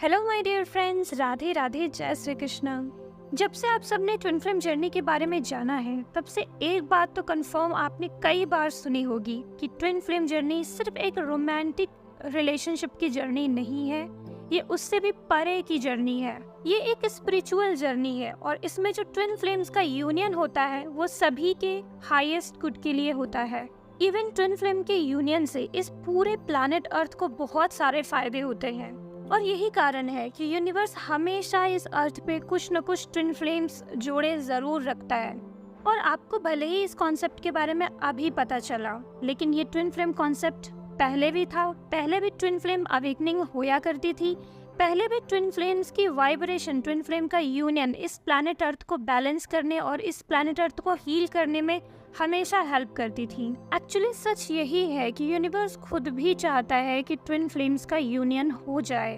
Hello my dear friends, Radhe Radhe, जय श्री कृष्ण। जब से आप सबने ट्विन फ्लेम जर्नी के बारे में जाना है, तब से एक बात तो कंफर्म आपने कई बार सुनी होगी कि ट्विन फ्लेम जर्नी सिर्फ एक रोमांटिक रिलेशनशिप की जर्नी नहीं है, ये उससे भी परे की जर्नी है। ये एक स्पिरिचुअल जर्नी है और इसमें जो ट्विन फ्लेम्स का यूनियन होता है वो सभी के हाईएस्ट गुड के लिए होता है। इवन ट्विन फ्लेम के यूनियन से इस पूरे प्लैनेट अर्थ को बहुत सारे फायदे होते हैं और यही कारण है कि यूनिवर्स हमेशा इस अर्थ पे कुछ न कुछ ट्विन फ्लेम्स जोड़े जरूर रखता है। और आपको भले ही इस कॉन्सेप्ट के बारे में अभी पता चला, लेकिन ये ट्विन फ्लेम कॉन्सेप्ट पहले भी था। पहले भी ट्विन फ्लेम अवेकनिंग होया करती थी। पहले भी ट्विन फ्लेम्स की वाइब्रेशन, ट्विन फ्लेम का यूनियन इस प्लैनेट अर्थ को बैलेंस करने और इस प्लैनेट अर्थ को हील करने में हमेशा हेल्प करती थी। एक्चुअली सच यही है कि यूनिवर्स खुद भी चाहता है कि ट्विन फ्लेम्स का यूनियन हो जाए।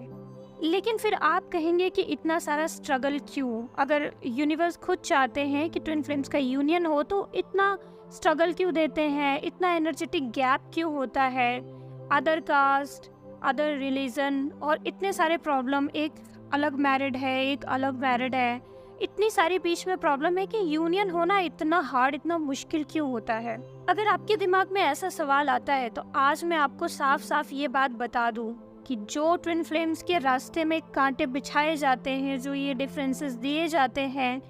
लेकिन फिर आप कहेंगे कि इतना सारा स्ट्रगल क्यों? अगर यूनिवर्स खुद चाहते हैं कि ट्विन फ्लेम्स का यूनियन हो तो इतना स्ट्रगल क्यों देते हैं? इतना एनर्जेटिक गैप क्यों होता है? अदर कास्ट, अदर रिलीजन और इतने सारे प्रॉब्लम, एक अलग मैरिड है, एक अलग मैरिड है, इतनी सारी बीच में प्रॉब्लम है कि यूनियन होना इतना हार्ड, इतना मुश्किल क्यों होता है? अगर आपके दिमाग में ऐसा सवाल आता है तो आज मैं आपको साफ साफ ये बात बता दूं कि जो ट्विन फ्लेम्स के रास्ते में कांटे बिछाए जाते हैं, जो ये डिफरेंसेस दिए जाते हैं,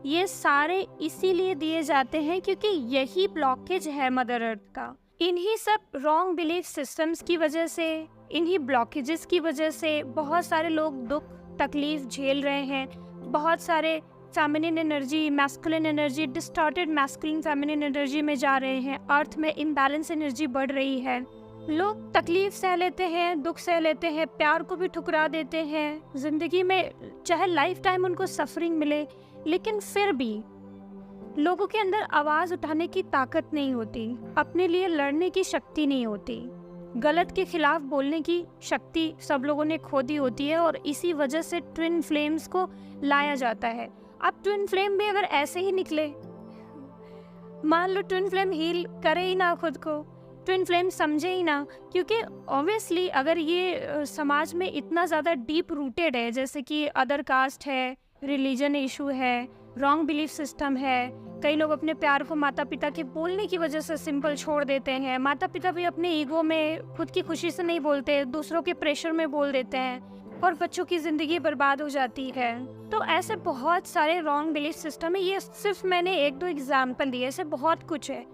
ये सारे इसीलिए दिए जाते हैं क्योंकि यही ब्लॉकेज है मदर अर्थ का। इन्हीं सब रॉन्ग बिलीफ सिस्टम्स की वजह से, इन्हीं ब्लॉकेजेस की वजह से बहुत सारे लोग दुख तकलीफ झेल रहे हैं। बहुत सारे feminine energy, masculine energy, distorted masculine feminine energy में जा रहे हैं। अर्थ में इम्बैलेंस एनर्जी बढ़ रही है। लोग तकलीफ सह लेते हैं, दुख सह लेते हैं, प्यार को भी ठुकरा देते हैं। जिंदगी में चाहे लाइफ टाइम उनको सफरिंग मिले, लेकिन फिर भी लोगों के अंदर आवाज उठाने की ताकत नहीं होती, अपने लिए लड़ने की शक्ति नहीं होती, गलत के खिलाफ बोलने की शक्ति सब लोगों ने खो दी होती है। और इसी वजह से ट्विन फ्लेम्स को लाया जाता है। अब ट्विन फ्लेम भी अगर ऐसे ही निकले, मान लो ट्विन फ्लेम हील करे ही ना खुद को, ट्विन फ्लेम समझे ही ना, क्योंकि ऑब्वियसली अगर ये समाज में इतना ज़्यादा डीप रूटेड है, जैसे कि अदर कास्ट है, रिलीजन इशू है, रॉन्ग बिलीफ सिस्टम है, कई लोग अपने प्यार को माता पिता के बोलने की वजह से सिंपल छोड़ देते हैं। माता पिता भी अपने ईगो में खुद की खुशी से नहीं बोलते, दूसरों के प्रेशर में बोल देते हैं और बच्चों की जिंदगी बर्बाद हो जाती है। तो ऐसे बहुत सारे रॉन्ग बिलीफ सिस्टम है। ये सिर्फ मैंने एक दो एग्जाम्पल दिए, ऐसे बहुत कुछ है।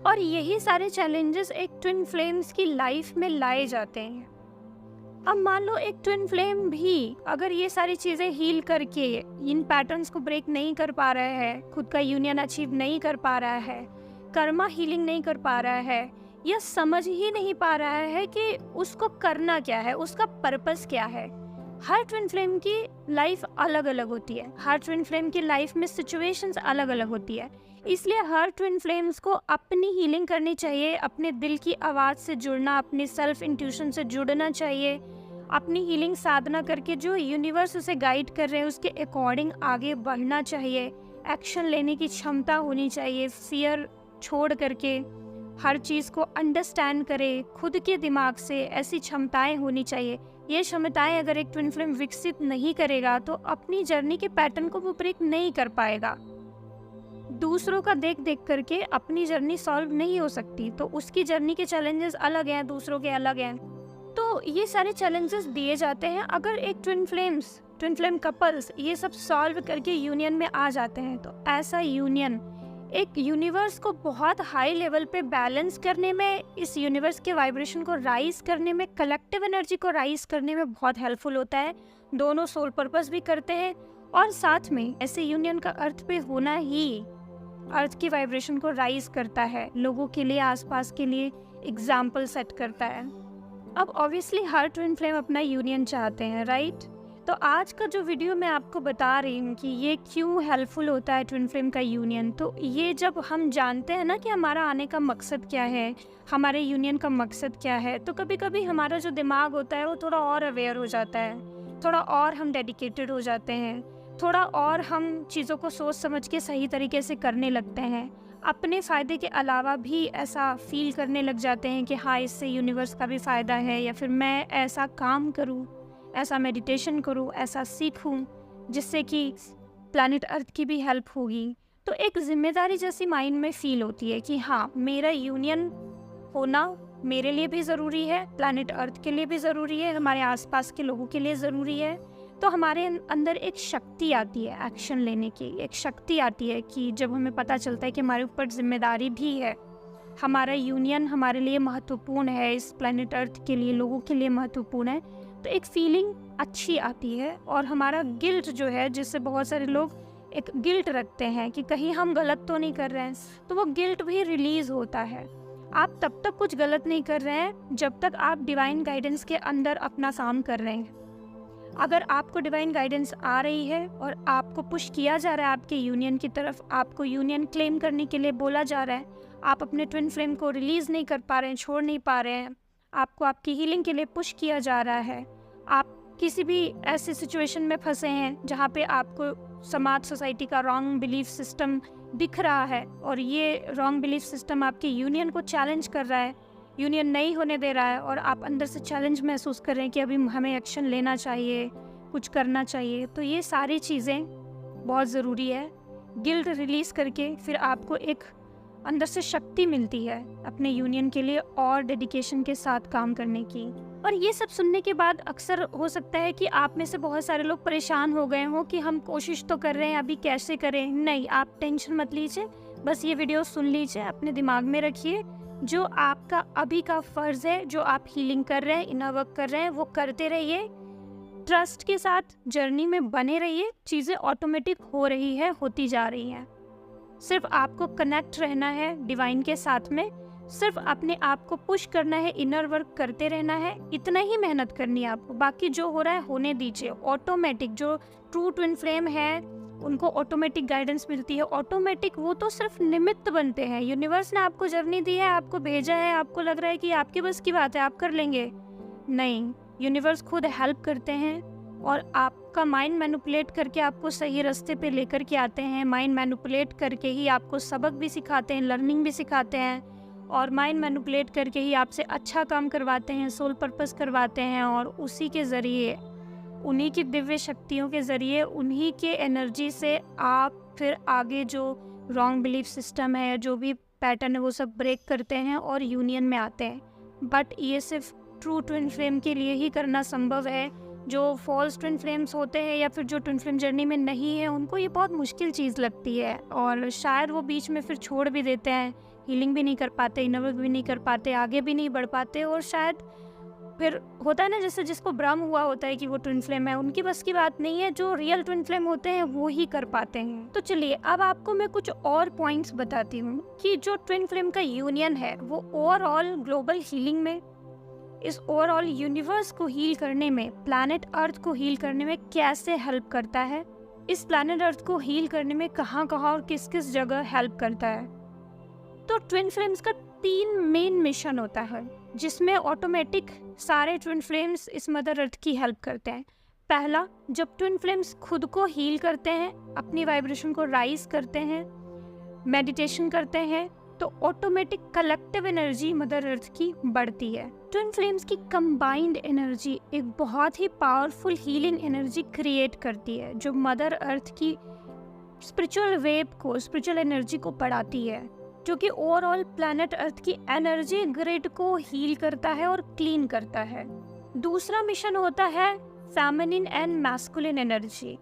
और यही सारे चैलेंजेस एक ट्विन फ्लेम्स की लाइफ में लाए जाते हैं। अब मान लो एक ट्विन फ्लेम भी अगर ये सारी चीजें हील करके इन पैटर्न्स को ब्रेक नहीं कर पा रहा है, खुद का यूनियन अचीव नहीं कर पा रहा है, कर्मा हीलिंग नहीं कर पा रहा है, या समझ ही नहीं पा रहा है कि उसको करना क्या है, उसका पर्पस क्या है। हर ट्विन फ्लेम की लाइफ अलग अलग होती है, हर ट्विन फ्लेम की लाइफ में सिचुएशंस अलग अलग होती है। इसलिए हर ट्विन फ्लेम्स को अपनी हीलिंग करनी चाहिए, अपने दिल की आवाज़ से जुड़ना, अपनी सेल्फ इंट्यूशन से जुड़ना चाहिए, अपनी हीलिंग साधना करके जो यूनिवर्स उसे गाइड कर रहे हैं उसके अकॉर्डिंग आगे बढ़ना चाहिए। एक्शन लेने की क्षमता होनी चाहिए, फियर छोड़ करके हर चीज़ को अंडरस्टैंड करे खुद के दिमाग से, ऐसी क्षमताएं होनी चाहिए। ये क्षमताएं अगर एक ट्विन फ्लेम विकसित नहीं करेगा तो अपनी जर्नी के पैटर्न को वो ब्रेक नहीं कर पाएगा। दूसरों का देख देख करके अपनी जर्नी सॉल्व नहीं हो सकती, तो उसकी जर्नी के चैलेंजेस अलग हैं, दूसरों के अलग हैं। तो ये सारे चैलेंजेस दिए जाते हैं। अगर एक ट्विन फ्लेम कपल्स ये सब सॉल्व करके यूनियन में आ जाते हैं तो ऐसा यूनियन एक यूनिवर्स को बहुत हाई लेवल पे बैलेंस करने में, इस यूनिवर्स के वाइब्रेशन को राइज करने में, कलेक्टिव एनर्जी को राइज करने में बहुत हेल्पफुल होता है। दोनों सोल पर्पस भी करते हैं और साथ में ऐसे यूनियन का अर्थ पे होना ही अर्थ की वाइब्रेशन को राइज करता है, लोगों के लिए, आसपास के लिए एग्जाम्पल सेट करता है। अब ऑब्वियसली हर ट्विन फ्लेम अपना यूनियन चाहते हैं, राइट? तो आज का जो वीडियो मैं आपको बता रही हूँ कि ये क्यों हेल्पफुल होता है ट्विन फ्लेम का यूनियन, तो ये जब हम जानते हैं ना कि हमारा आने का मकसद क्या है, हमारे यूनियन का मकसद क्या है, तो कभी कभी हमारा जो दिमाग होता है वो थोड़ा और अवेयर हो जाता है, थोड़ा और हम डेडिकेटेड हो जाते हैं, थोड़ा और हम चीज़ों को सोच समझ के सही तरीके से करने लगते हैं। अपने फ़ायदे के अलावा भी ऐसा फील करने लग जाते हैं कि हाँ, इससे यूनिवर्स का भी फ़ायदा है, या फिर मैं ऐसा काम करूँ ऐसा मेडिटेशन करूँ, ऐसा सीखूँ जिससे कि प्लैनेट अर्थ की भी हेल्प होगी। तो एक जिम्मेदारी जैसी माइंड में फील होती है कि हाँ, मेरा यूनियन होना मेरे लिए भी ज़रूरी है, प्लैनेट अर्थ के लिए भी ज़रूरी है, हमारे आसपास के लोगों के लिए ज़रूरी है। तो हमारे अंदर एक शक्ति आती है एक्शन लेने की, एक शक्ति आती है कि जब हमें पता चलता है कि हमारे ऊपर जिम्मेदारी भी है, हमारा यूनियन हमारे लिए महत्वपूर्ण है, इस प्लैनेट अर्थ के लिए, लोगों के लिए महत्वपूर्ण है, तो एक फीलिंग अच्छी आती है। और हमारा गिल्ट जो है, जिससे बहुत सारे लोग एक गिल्ट रखते हैं कि कहीं हम गलत तो नहीं कर रहे हैं, तो वो गिल्ट भी रिलीज होता है। आप तब तक कुछ गलत नहीं कर रहे हैं जब तक आप डिवाइन गाइडेंस के अंदर अपना काम कर रहे हैं। अगर आपको डिवाइन गाइडेंस आ रही है और आपको पुश किया जा रहा है आपके यूनियन की तरफ, आपको यूनियन क्लेम करने के लिए बोला जा रहा है, आप अपने ट्विन फ्लेम को रिलीज नहीं कर पा रहे हैं, छोड़ नहीं पा रहे हैं, आपको आपकी हीलिंग के लिए पुश किया जा रहा है, आप किसी भी ऐसी सिचुएशन में फंसे हैं जहाँ पे आपको समाज, सोसाइटी का रॉन्ग बिलीफ सिस्टम दिख रहा है और ये रॉन्ग बिलीफ सिस्टम आपके यूनियन को चैलेंज कर रहा है, यूनियन नहीं होने दे रहा है, और आप अंदर से चैलेंज महसूस कर रहे हैं कि अभी हमें एक्शन लेना चाहिए, कुछ करना चाहिए, तो ये सारी चीज़ें बहुत ज़रूरी है। गिल्ट रिलीज़ करके फिर आपको एक अंदर से शक्ति मिलती है अपने यूनियन के लिए और डेडिकेशन के साथ काम करने की। और ये सब सुनने के बाद अक्सर हो सकता है कि आप में से बहुत सारे लोग परेशान हो गए हों कि हम कोशिश तो कर रहे हैं, अभी कैसे करें। नहीं, आप टेंशन मत लीजिए, बस ये वीडियो सुन लीजिए, अपने दिमाग में रखिए, जो आपका अभी का फ़र्ज़ है, जो आप हीलिंग कर रहे हैं, इनर वर्क कर रहे हैं, वो करते रहिए, ट्रस्ट के साथ जर्नी में बने रहिए, चीज़ें ऑटोमेटिक हो रही है, होती जा रही हैं। सिर्फ आपको कनेक्ट रहना है डिवाइन के साथ में, सिर्फ अपने आप को पुश करना है, इनर वर्क करते रहना है, इतना ही मेहनत करनी है आपको। बाकी जो हो रहा है होने दीजिए, ऑटोमेटिक। जो ट्रू ट्विन फ्लेम है उनको ऑटोमेटिक गाइडेंस मिलती है, ऑटोमेटिक। वो तो सिर्फ निमित्त बनते हैं। यूनिवर्स ने आपको जर्नी दी है, आपको भेजा है, आपको लग रहा है कि आपके बस की बात है, आप कर लेंगे, नहीं, यूनिवर्स खुद हेल्प करते हैं और आपका माइंड मैनिपुलेट करके आपको सही रास्ते पे लेकर के आते हैं। माइंड मैनिपुलेट करके ही आपको सबक भी सिखाते हैं, लर्निंग भी सिखाते हैं, और माइंड मैनिपुलेट करके ही आपसे अच्छा काम करवाते हैं, सोल पर्पस करवाते हैं, और उसी के ज़रिए, उन्हीं की दिव्य शक्तियों के ज़रिए, उन्हीं के एनर्जी से आप फिर आगे जो रॉन्ग बिलीफ सिस्टम है, जो भी पैटर्न है, वो सब ब्रेक करते हैं और यूनियन में आते हैं। बट ये सिर्फ ट्रू ट्विन फ्लेम के लिए ही करना संभव है। जो फॉल्स ट्विन फ्लेम्स होते हैं या फिर जो ट्विन फ्लेम जर्नी में नहीं है, उनको ये बहुत मुश्किल चीज़ लगती है और शायद वो बीच में फिर छोड़ भी देते हैं, हीलिंग भी नहीं कर पाते, इनर वर्क भी नहीं कर पाते, आगे भी नहीं बढ़ पाते, और शायद फिर होता है ना, जैसे जिसको भ्रम हुआ होता है कि वो ट्विन फ्लेम है, उनकी बस की बात नहीं है। जो रियल ट्विन फ्लेम होते हैं वो ही कर पाते हैं। तो चलिए अब आपको मैं कुछ और पॉइंट्स बताती हूँ कि जो ट्विन फ्लेम का यूनियन है वो ओवरऑल ग्लोबल हीलिंग में, इस ओवरऑल यूनिवर्स को हील करने में, प्लैनेट अर्थ को हील करने में कैसे हेल्प करता है, इस प्लैनेट अर्थ को हील करने में कहाँ कहाँ और किस किस जगह हेल्प करता है। तो ट्विन फ्लेम्स का 3 मेन मिशन होता है, जिसमें ऑटोमेटिक सारे ट्विन फ्लेम्स इस मदर अर्थ की हेल्प करते हैं। पहला, जब ट्विन फ्लेम्स खुद को हील करते हैं, अपनी वाइब्रेशन को राइज करते हैं, मेडिटेशन करते हैं, तो automatic collective energy mother earth की बढ़ती है। ट्विन फ्लेम्स की कंबाइंड एनर्जी एक बहुत ही पावरफुल हीलिंग एनर्जी क्रिएट करती है, जो मदर अर्थ की स्पिरिचुअल वेव को, स्पिरिचुअल एनर्जी को बढ़ाती है, जो कि ओवरऑल प्लैनेट अर्थ की एनर्जी ग्रिड को हील करता है और क्लीन करता है। दूसरा मिशन होता है feminine and masculine energy.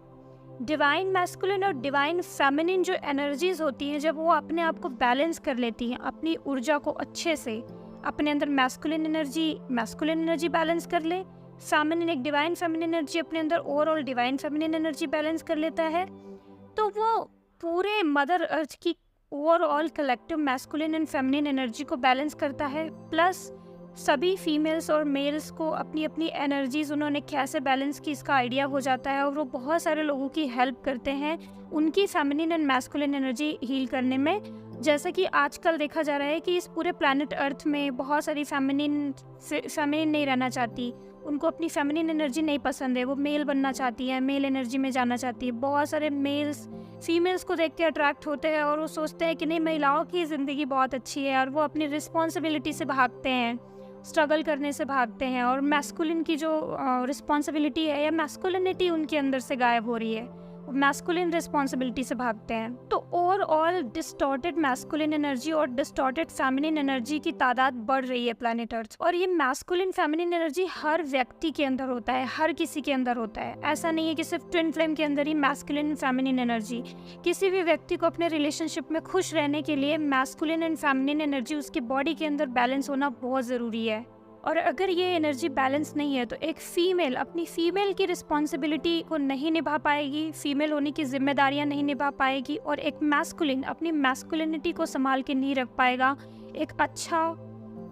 Divine masculine और डिवाइन फेमिनिन जो एनर्जीज होती हैं, जब वो अपने आप को बैलेंस कर लेती हैं, अपनी ऊर्जा को अच्छे से, अपने अंदर मैस्कुलिन एनर्जी बैलेंस कर ले, फेमिनिन एक डिवाइन फेमिनिन एनर्जी अपने अंदर overall divine feminine energy balance कर लेता है, तो वो पूरे मदर अर्थ की overall collective masculine and feminine energy को बैलेंस करता है। प्लस सभी फीमेल्स और मेल्स को अपनी अपनी एनर्जीज उन्होंने कैसे बैलेंस की, इसका आइडिया हो जाता है, और वो बहुत सारे लोगों की हेल्प करते हैं उनकी feminine and masculine energy heal करने में। जैसा कि आजकल देखा जा रहा है कि इस पूरे प्लैनेट अर्थ में बहुत सारी फेमिनिन नहीं रहना चाहती, उनको अपनी फेमिनिन एनर्जी नहीं पसंद है, वो मेल बनना चाहती है, मेल एनर्जी में जाना चाहती है। बहुत सारे मेल्स फीमेल्स को देख के अट्रैक्ट होते हैं और वो सोचते हैं कि नहीं, महिलाओं की ज़िंदगी बहुत अच्छी है, और वो अपनी रिस्पॉन्सिबिलिटी से भागते हैं, स्ट्रगल करने से भागते हैं और मैस्कुलिन की जो रिस्पॉन्सिबिलिटी है या मैस्कुलिनिटी उनके अंदर से गायब हो रही है, मैस्कुलिन रिस्पॉन्सिबिलिटी से भागते हैं। तो ओवरऑल डिस्टॉर्टेड मैस्कुलिन एनर्जी और डिस्टॉर्टेड फेमिनिन एनर्जी की तादाद बढ़ रही है प्लैनेट अर्थ। और ये मैस्कुलिन फेमिनिन एनर्जी हर व्यक्ति के अंदर होता है, हर किसी के अंदर होता है। ऐसा नहीं है कि सिर्फ ट्विन फ्लेम के अंदर ही मैस्कुलिन फेमिनिन एनर्जी। किसी भी व्यक्ति को अपने रिलेशनशिप में खुश रहने के लिए मैस्कुलिन एंड फेमिनिन एनर्जी उसके बॉडी के अंदर बैलेंस होना बहुत ज़रूरी है। और अगर ये एनर्जी बैलेंस नहीं है तो एक फीमेल अपनी फीमेल की रिस्पॉन्सिबिलिटी को नहीं निभा पाएगी, फीमेल होने की जिम्मेदारियां नहीं निभा पाएगी, और एक मैस्कुलिन अपनी मैस्कुलिनिटी को संभाल के नहीं रख पाएगा, एक अच्छा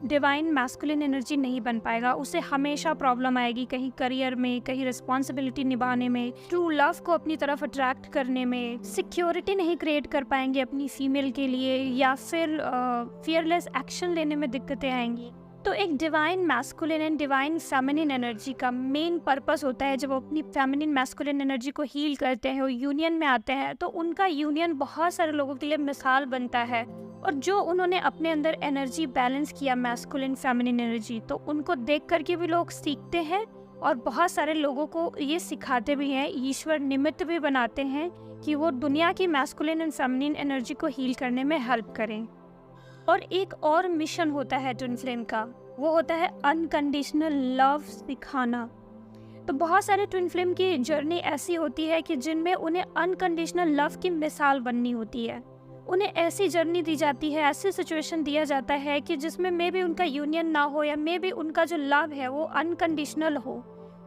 डिवाइन मैस्कुलिन एनर्जी नहीं बन पाएगा। उसे हमेशा प्रॉब्लम आएगी, कहीं करियर में, कहीं रिस्पॉन्सिबिलिटी निभाने में, ट्रू लव को अपनी तरफ अट्रैक्ट करने में, सिक्योरिटी नहीं क्रिएट कर पाएंगे अपनी फीमेल के लिए, या फिर फियरलेस एक्शन लेने में दिक्कतें आएंगी। तो एक divine masculine and divine feminine energy का मेन पर्पस होता है, जब वो अपनी फेमिनिन मैस्कुलिन एनर्जी को हील करते हैं और यूनियन में आते हैं, तो उनका यूनियन बहुत सारे लोगों के लिए मिसाल बनता है। और जो उन्होंने अपने अंदर एनर्जी बैलेंस किया, मैस्कुलिन फेमिनिन एनर्जी, तो उनको देख करके भी लोग सीखते हैं और बहुत सारे लोगों को ये सिखाते भी हैं, ईश्वर निमित्त भी बनाते हैं कि वो दुनिया की मैस्कुलिन एंड फेमिनिन एनर्जी को हील करने में हेल्प करें। और एक और मिशन होता है ट्विन फ्लेम का, वो होता है अनकंडीशनल लव सिखाना। तो बहुत सारे ट्विन फ्लेम की जर्नी ऐसी होती है कि जिनमें उन्हें अनकंडीशनल लव की मिसाल बननी होती है। उन्हें ऐसी जर्नी दी जाती है, ऐसी सिचुएशन दिया जाता है कि जिसमें मे बी उनका यूनियन ना हो, या मे बी उनका जो लव है वो अनकंडीशनल हो,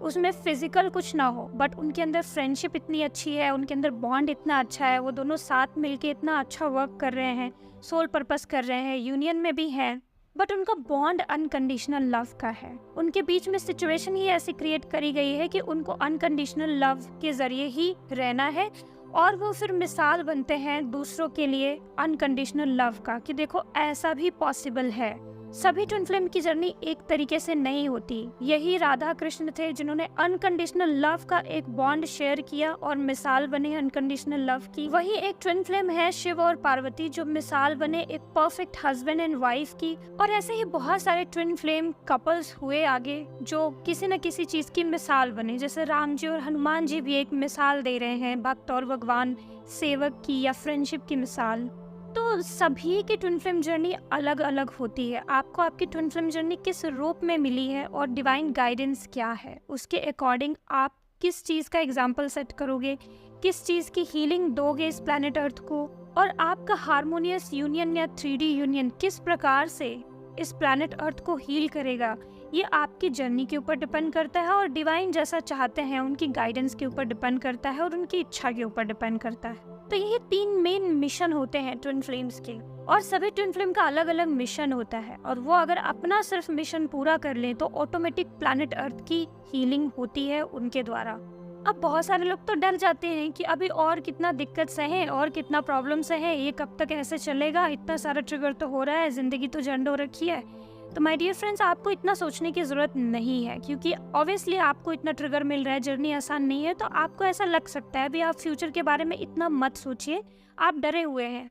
उसमें फिजिकल कुछ ना हो, बट उनके अंदर फ्रेंडशिप इतनी अच्छी है, उनके अंदर बॉन्ड इतना अच्छा है, वो दोनों साथ मिलके इतना अच्छा वर्क कर रहे हैं, सोल पर्पस कर रहे हैं, यूनियन में भी हैं, बट उनका बॉन्ड अनकंडीशनल लव का है। उनके बीच में सिचुएशन ही ऐसी क्रिएट करी गई है कि उनको अनकंडीशनल लव के जरिए ही रहना है, और वो फिर मिसाल बनते हैं दूसरों के लिए अनकंडीशनल लव का, कि देखो ऐसा भी पॉसिबल है। सभी ट्विन फ्लेम की जर्नी एक तरीके से नहीं होती। यही राधा कृष्ण थे जिन्होंने अनकंडीशनल लव का एक बॉन्ड शेयर किया और मिसाल बने अनकंडीशनल लव की। वही एक ट्विन फ्लेम है शिव और पार्वती, जो मिसाल बने एक परफेक्ट हस्बैंड एंड वाइफ की। और ऐसे ही बहुत सारे ट्विन फ्लेम कपल्स हुए आगे जो किसी न किसी चीज की मिसाल बने, जैसे राम जी और हनुमान जी भी एक मिसाल दे रहे हैं, भक्त और भगवान सेवक की या फ्रेंडशिप की मिसाल। तो सभी की ट्विन फ्लेम जर्नी अलग अलग होती है। आपको आपकी ट्विन फ्लेम जर्नी किस रूप में मिली है और डिवाइन गाइडेंस क्या है, उसके अकॉर्डिंग आप किस चीज़ का एग्जाम्पल सेट करोगे, किस चीज़ की हीलिंग दोगे इस प्लैनेट अर्थ को, और आपका हार्मोनियस यूनियन या 3D यूनियन किस प्रकार से इस प्लैनेट अर्थ को हील करेगा, ये आपकी जर्नी के ऊपर डिपेंड करता है, और डिवाइन जैसा चाहते हैं उनकी गाइडेंस के ऊपर डिपेंड करता है, और उनकी इच्छा के ऊपर डिपेंड करता है। तो ये 3 मेन मिशन होते हैं ट्विन फ्लेम्स के, और सभी ट्विन फ्लेम का अलग अलग मिशन होता है, और वो अगर अपना सिर्फ मिशन पूरा कर लें तो ऑटोमेटिक प्लैनेट अर्थ की हीलिंग होती है उनके द्वारा। अब बहुत सारे लोग तो डर जाते हैं कि अभी और कितना दिक्कत सहे और कितना प्रॉब्लम सहे, ये कब तक ऐसे चलेगा, इतना सारा ट्रिगर तो हो रहा है, जिंदगी तो झंड हो रखी है। तो माय डियर फ्रेंड्स, आपको इतना सोचने की ज़रूरत नहीं है, क्योंकि ऑब्वियसली आपको इतना ट्रिगर मिल रहा है, जर्नी आसान नहीं है, तो आपको ऐसा लग सकता है अभी आप फ्यूचर के बारे में इतना मत सोचिए, आप डरे हुए हैं।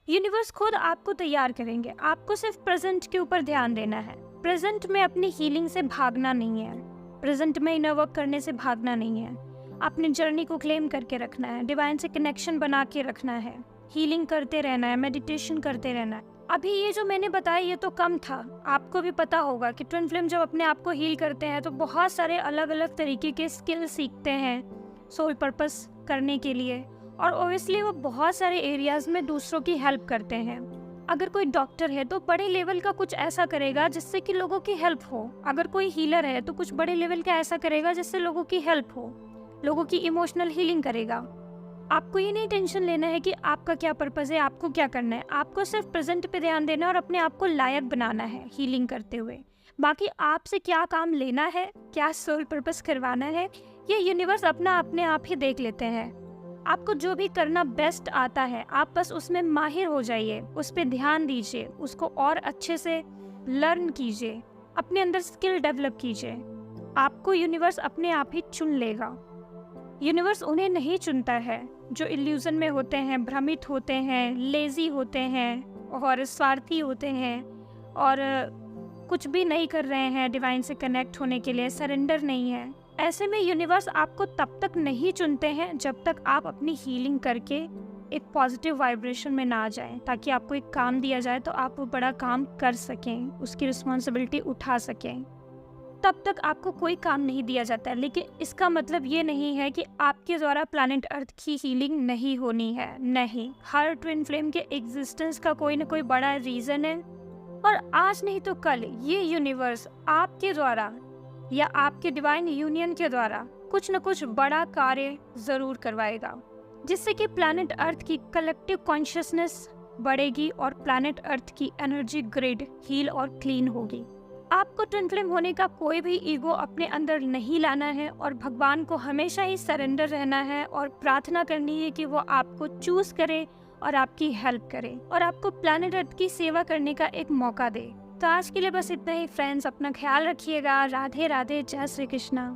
यूनिवर्स खुद आपको तैयार करेंगे, आपको सिर्फ प्रेजेंट के ऊपर ध्यान देना है। प्रेजेंट में अपनी हीलिंग से भागना नहीं है, प्रेजेंट में इनर वर्क करने से भागना नहीं है, अपनी जर्नी को क्लेम करके रखना है, डिवाइन से कनेक्शन बना के रखना है, हीलिंग करते रहना है, मेडिटेशन करते रहना है। अभी ये जो मैंने बताया ये तो कम था, आपको भी पता होगा कि ट्विन फ्लेम जब अपने आप को हील करते हैं तो बहुत सारे अलग अलग तरीके के स्किल सीखते हैं सोल पर्पस करने के लिए, और ओबियसली वो बहुत सारे एरियाज में दूसरों की हेल्प करते हैं। अगर कोई डॉक्टर है तो बड़े लेवल का कुछ ऐसा करेगा जिससे कि लोगों की हेल्प हो, अगर कोई हीलर है तो कुछ बड़े लेवल का ऐसा करेगा जिससे लोगों की हेल्प हो, लोगों की इमोशनल हीलिंग करेगा। आपको ये नहीं टेंशन लेना है कि आपका क्या पर्पस है, आपको क्या करना है, आपको सिर्फ प्रेजेंट पे ध्यान देना है और अपने आप को लायक बनाना है हीलिंग करते हुए। बाकी आपसे क्या काम लेना है, क्या सोल पर्पस करवाना है, ये यूनिवर्स अपने आप ही देख लेते हैं। आपको जो भी करना बेस्ट आता है आप बस उसमें माहिर हो जाइए, उस पर ध्यान दीजिए, उसको और अच्छे से लर्न कीजिए, अपने अंदर स्किल डेवलप कीजिए। आपको यूनिवर्स अपने आप ही चुन लेगा। यूनिवर्स उन्हें नहीं चुनता है जो इल्यूजन में होते हैं, भ्रमित होते हैं, लेजी होते हैं और स्वार्थी होते हैं और कुछ भी नहीं कर रहे हैं डिवाइन से कनेक्ट होने के लिए, सरेंडर नहीं है, ऐसे में यूनिवर्स आपको तब तक नहीं चुनते हैं जब तक आप अपनी हीलिंग करके एक पॉजिटिव वाइब्रेशन में ना आ जाएं, ताकि आपको एक काम दिया जाए तो आप वो बड़ा काम कर सकें, उसकी रिस्पॉन्सिबिलिटी उठा सकें। तब तक आपको कोई काम नहीं दिया जाता है। लेकिन इसका मतलब ये नहीं है कि आपके द्वारा प्लैनेट अर्थ की हीलिंग नहीं होनी है, नहीं। हर ट्विन फ्लेम के एग्जिस्टेंस का कोई ना कोई बड़ा रीज़न है, और आज नहीं तो कल ये यूनिवर्स आपके द्वारा या आपके डिवाइन यूनियन के द्वारा कुछ न कुछ बड़ा कार्य ज़रूर करवाएगा, जिससे कि प्लैनेट अर्थ की कलेक्टिव कॉन्शियसनेस बढ़ेगी और प्लैनेट अर्थ की एनर्जी ग्रिड हील और क्लीन होगी। आपको ट्विन फ्लेम होने का कोई भी ईगो अपने अंदर नहीं लाना है, और भगवान को हमेशा ही सरेंडर रहना है और प्रार्थना करनी है कि वो आपको चूज करे और आपकी हेल्प करे और आपको प्लैनेट अर्थ की सेवा करने का एक मौका दे। तो आज के लिए बस इतना ही फ्रेंड्स, अपना ख्याल रखिएगा। राधे राधे, जय श्री कृष्णा।